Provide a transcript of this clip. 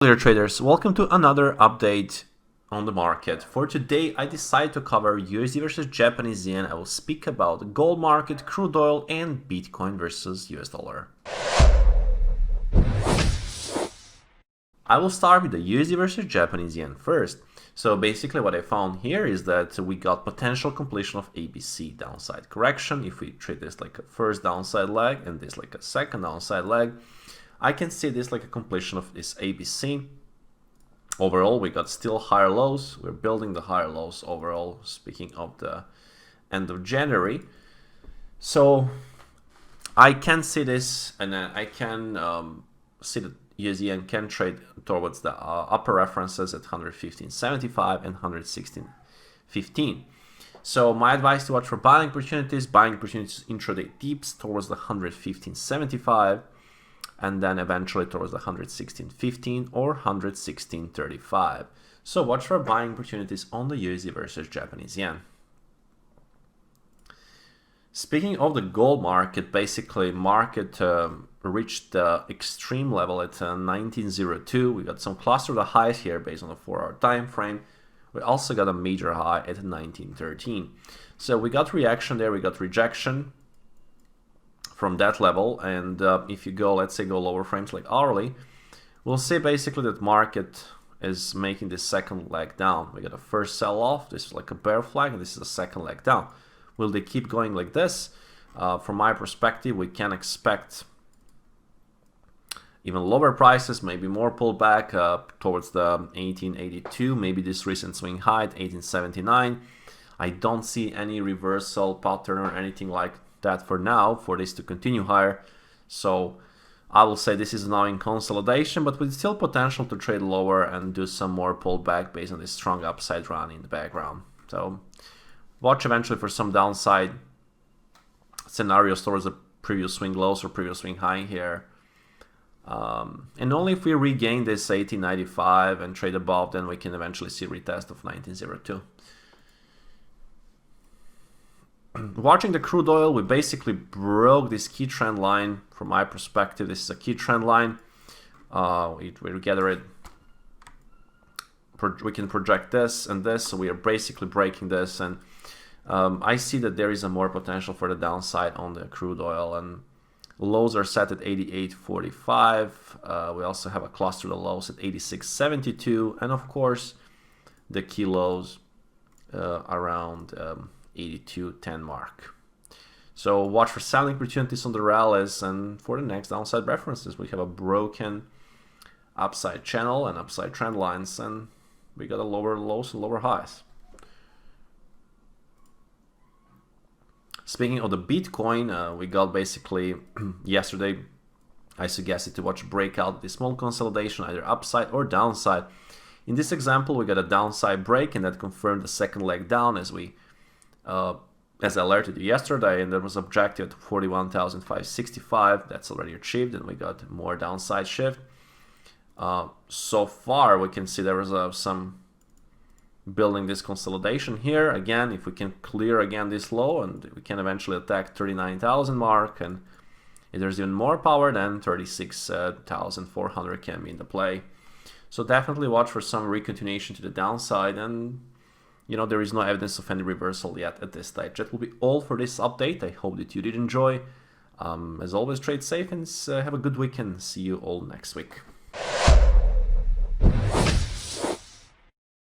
Dear traders, welcome to another update on the market. For today, I decided to cover USD versus Japanese yen. I will speak about the gold market, crude oil, and Bitcoin versus US dollar. I will start with the USD versus Japanese yen first. So basically what I found here is that we got potential completion of ABC downside correction. If we treat this like a first downside leg and this like a second downside leg, I can see this like a completion of this ABC. Overall, we got still higher lows. We're building the higher lows overall, speaking of the end of January. So I can see this, and I can see that USD can trade towards the upper references at 115.75 and 116.15. So my advice to watch for buying opportunities intraday dips towards the 115.75 and then eventually towards the 116.15 or 116.35. So watch for buying opportunities on the USD versus Japanese yen. Speaking of the gold market, basically market reached the extreme level at 1902. We got some cluster of the highs here based on the 4-hour time frame. We also got a major high at 1913. So we got reaction there, we got rejection from that level, and if you go, let's say, go lower frames like hourly, we'll see basically that market is making this second leg down. We got a first sell off, this is like a bear flag, and this is a second leg down. Will they keep going like this? From my perspective, we can expect even lower prices, maybe more pullback towards the 1882, maybe this recent swing high at 1879. I don't see any reversal pattern or anything like that for now, for this to continue higher. So I will say this is now in consolidation, but with still potential to trade lower and do some more pullback based on this strong upside run in the background. So watch eventually for some downside scenarios towards the previous swing lows or previous swing high here. And only if we regain this 1895 and trade above, then we can eventually see retest of 1902. Watching the crude oil, we basically broke this key trend line. From my perspective, this is a key trend line. We gather it. We can project this and this, so we are basically breaking this, and I see that there is a more potential for the downside on the crude oil, and lows are set at 88.45. We also have a cluster of lows at 86.72, and of course the key lows around 82.10 mark. So watch for selling opportunities on the rallies, and for the next downside references, we have a broken upside channel and upside trend lines, and we got a lower lows and lower highs. Speaking of the Bitcoin, we got basically yesterday, I suggested to watch breakout, this small consolidation, either upside or downside. In this example, we got a downside break, and that confirmed the second leg down as I alerted you yesterday, and there was objective to 41,565. That's already achieved, and we got more downside shift. So far, we can see there was some building this consolidation here. Again, if we can clear again this low, and we can eventually attack 39,000 mark, and if there's even more power, then 36,400 can be in the play. So definitely watch for some recontinuation to the downside, and there is no evidence of any reversal yet at this stage. That will be all for this update. I hope that you did enjoy. As always, trade safe and have a good weekend. See you all next week.